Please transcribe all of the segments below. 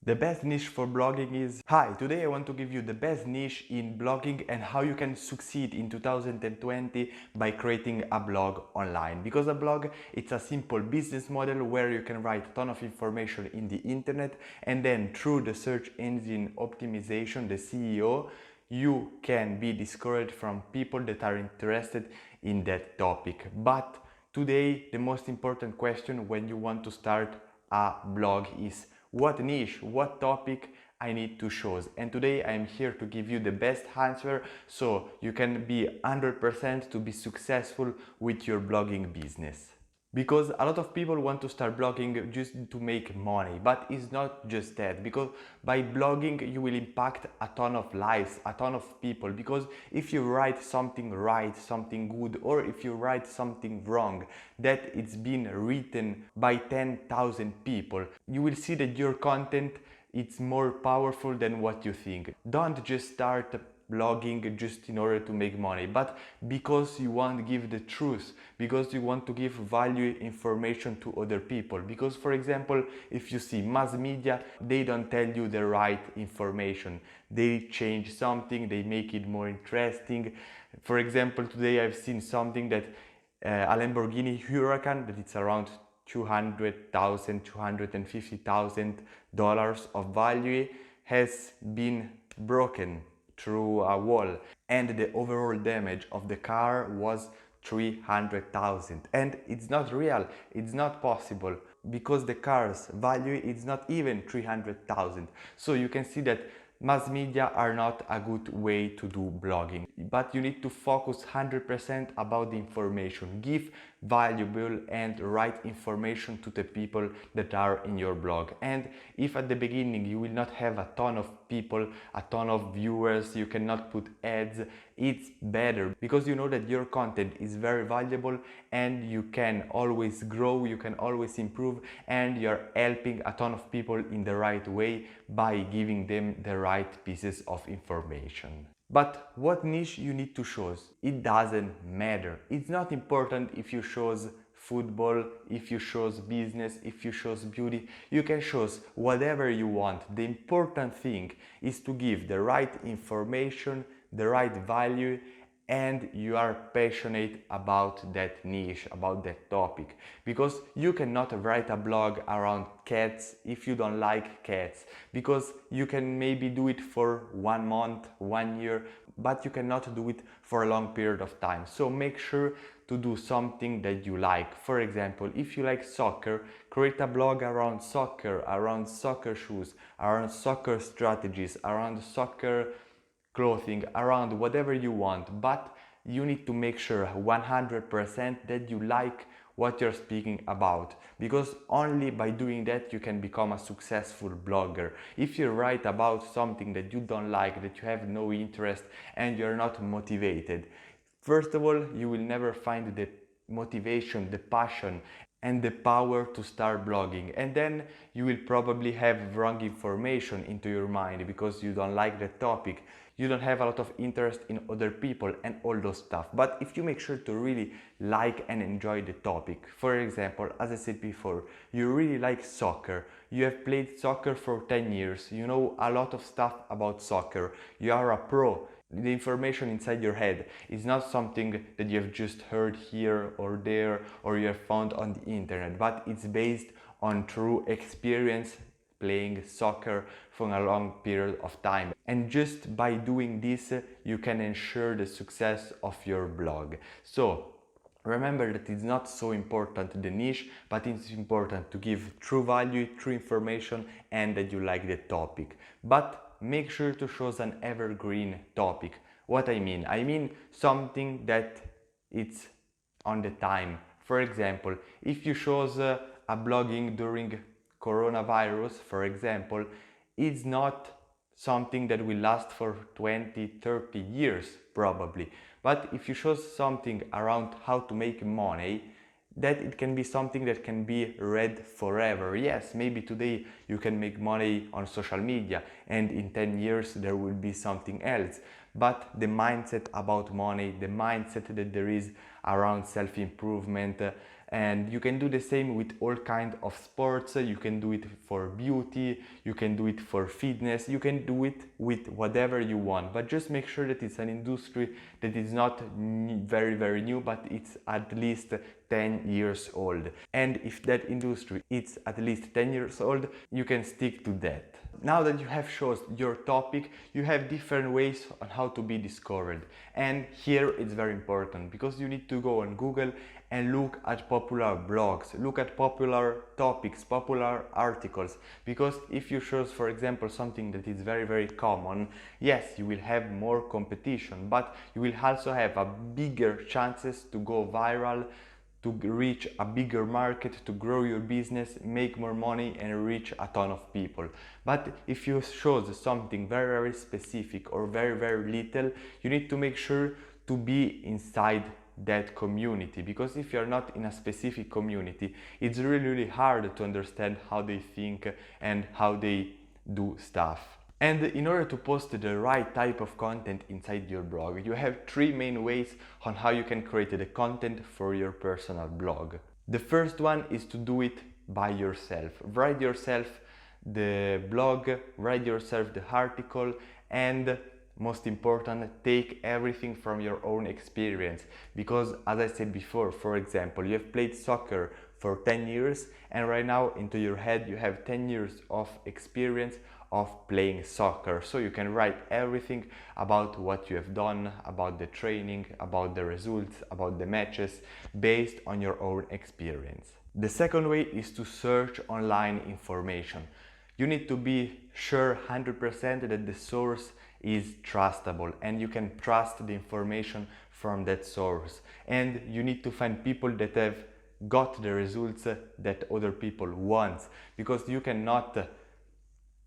The best niche for blogging is... Hi, today I want to give you the best niche in blogging and how you can succeed in 2020 by creating a blog online. Because a blog, it's a simple business model where you can write a ton of information in the internet, and then through the search engine optimization, the SEO, you can be discovered from people that are interested in that topic. But today, the most important question when you want to start a blog is what niche, what topic I need to choose. And today I'm here to give you the best answer so you can be 100% to be successful with your blogging business. Because a lot of people want to start blogging just to make money, but it's not just that. Because by blogging you will impact a ton of lives, a ton of people. Because if you write something right, something good, or if you write something wrong, that it's been written by 10,000 people, you will see that your content it's more powerful than what you think. Don't just start blogging just in order to make money, but because you want to give the truth, because you want to give value information to other people. Because for example, if you see mass media, they don't tell you the right information, they change something, they make it more interesting. For example, today I've seen something that a Lamborghini Huracan, that it's around $250,000 of value, has been broken through a wall, and the overall damage of the car was 300,000. And it's not real, it's not possible, because the car's value is not even 300,000. So you can see that mass media are not a good way to do blogging, but you need to focus 100% about the information. Give valuable and right information to the people that are in your blog. And if at the beginning you will not have a ton of people, a ton of viewers, you cannot put ads, it's better, because you know that your content is very valuable and you can always grow, you can always improve, and you're helping a ton of people in the right way by giving them the right pieces of information. But what niche you need to choose? It doesn't matter. It's not important if you choose football, if you choose business, if you choose beauty. You can choose whatever you want. The important thing is to give the right information, the right value, and you are passionate about that niche, about that topic. Because you cannot write a blog around cats if you don't like cats, because you can maybe do it for 1 month, 1 year, but you cannot do it for a long period of time. So make sure to do something that you like. For example, if you like soccer, create a blog around soccer shoes, around soccer strategies, around soccer clothing, around whatever you want, but you need to make sure 100% that you like what you're speaking about, because only by doing that you can become a successful blogger. If you write about something that you don't like, that you have no interest, and you're not motivated, first of all, you will never find the motivation, the passion, and the power to start blogging. And then you will probably have wrong information into your mind because you don't like the topic, you don't have a lot of interest in other people and all those stuff. But if you make sure to really like and enjoy the topic, for example, as I said before, you really like soccer, you have played soccer for 10 years, you know a lot of stuff about soccer, you are a pro. The information inside your head is not something that you have just heard here or there, or you have found on the internet, but it's based on true experience playing soccer for a long period of time. And just by doing this, you can ensure the success of your blog. So remember that it's not so important the niche, but it's important to give true value, true information, and that you like the topic. But make sure to choose an evergreen topic. What I mean? I mean something that it's on the time. For example, if you chose a blogging during coronavirus, for example, it's not something that will last for 20, 30 years probably. But if you chose something around how to make money, that it can be something that can be read forever. Yes, maybe today you can make money on social media and in 10 years there will be something else. But the mindset about money, the mindset that there is around self-improvement And you can do the same with all kinds of sports. You can do it for beauty, you can do it for fitness, you can do it with whatever you want, but just make sure that it's an industry that is not very new, but it's at least 10 years old. And if that industry is at least 10 years old, you can stick to that. Now that you have chosen your topic, you have different ways on how to be discovered. And here it's very important because you need to go on Google and look at popular blogs, look at popular topics, popular articles. Because if you choose, for example, something that is very common, yes, you will have more competition, but you will also have a bigger chances to go viral, to reach a bigger market, to grow your business, make more money and reach a ton of people. But if you choose something very specific or very little, you need to make sure to be inside that community, because if you're not in a specific community, it's really hard to understand how they think and how they do stuff. And in order to post the right type of content inside your blog, you have three main ways on how you can create the content for your personal blog. The first one is to do it by yourself. Write yourself the blog, write yourself the article, and most important, take everything from your own experience. Because as I said before, for example, you have played soccer for 10 years and right now into your head you have 10 years of experience of playing soccer, so you can write everything about what you have done, about the training, about the results, about the matches, based on your own experience. The second way is to search online information. You need to be sure 100% that the source is trustable and you can trust the information from that source, and you need to find people that have got the results that other people want, because you cannot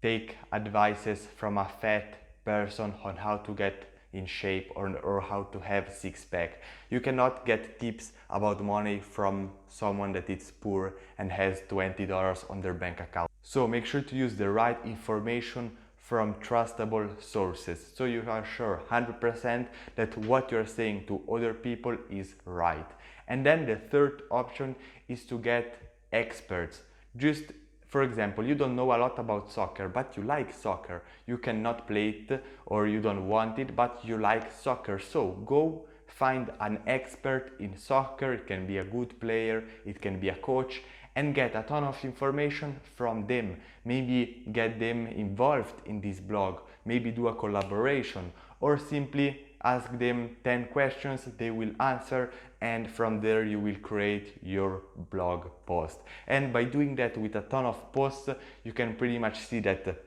take advices from a fat person on how to get in shape or how to have six-pack. You cannot get tips about money from someone that is poor and has $20 on their bank account. So make sure to use the right information from trustable sources, so you are sure 100% that what you're saying to other people is right. And then the third option is to get experts. Just for example, you don't know a lot about soccer, but you like soccer. You cannot play it or you don't want it, but you like soccer. So go find an expert in soccer. It can be a good player, it can be a coach, and get a ton of information from them. Maybe get them involved in this blog, maybe do a collaboration, or simply ask them 10 questions, they will answer, and from there you will create your blog post. And by doing that with a ton of posts, you can pretty much see that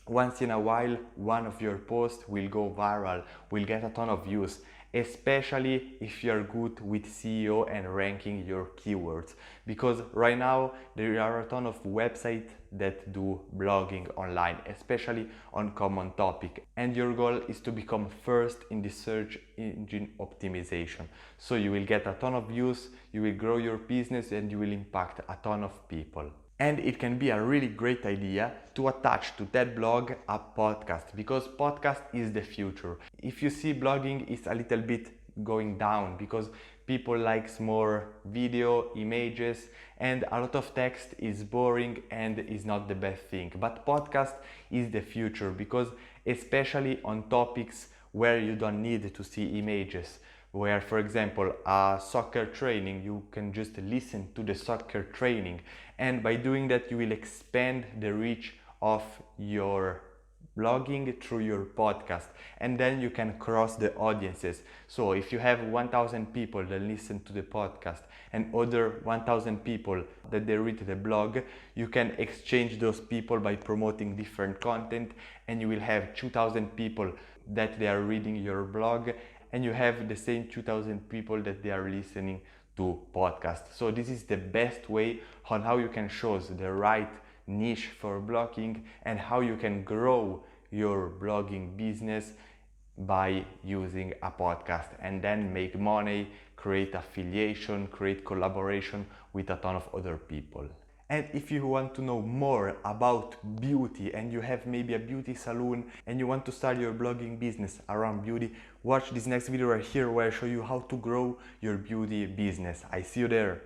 once in a while one of your posts will go viral, will get a ton of views, especially if you're good with SEO and ranking your keywords. Because right now there are a ton of websites that do blogging online, especially on common topic, and your goal is to become first in the search engine optimization. So you will get a ton of views, you will grow your business, and you will impact a ton of people. And it can be a really great idea to attach to that blog a podcast, because podcast is the future. If you see blogging is a little bit going down because people likes more video, images, and a lot of text is boring and is not the best thing. But podcast is the future, because especially on topics where you don't need to see images, where for example a soccer training, you can just listen to the soccer training, and by doing that you will expand the reach of your blogging through your podcast, and then you can cross the audiences. So if you have 1,000 people that listen to the podcast and other 1,000 people that they read the blog, you can exchange those people by promoting different content, and you will have 2,000 people that they are reading your blog, and you have the same 2,000 people that they are listening to podcasts. So this is the best way on how you can choose the right niche for blogging and how you can grow your blogging business by using a podcast, and then make money, create affiliation, create collaboration with a ton of other people. And if you want to know more about beauty and you have maybe a beauty salon and you want to start your blogging business around beauty, watch this next video right here where I show you how to grow your beauty business. I see you there.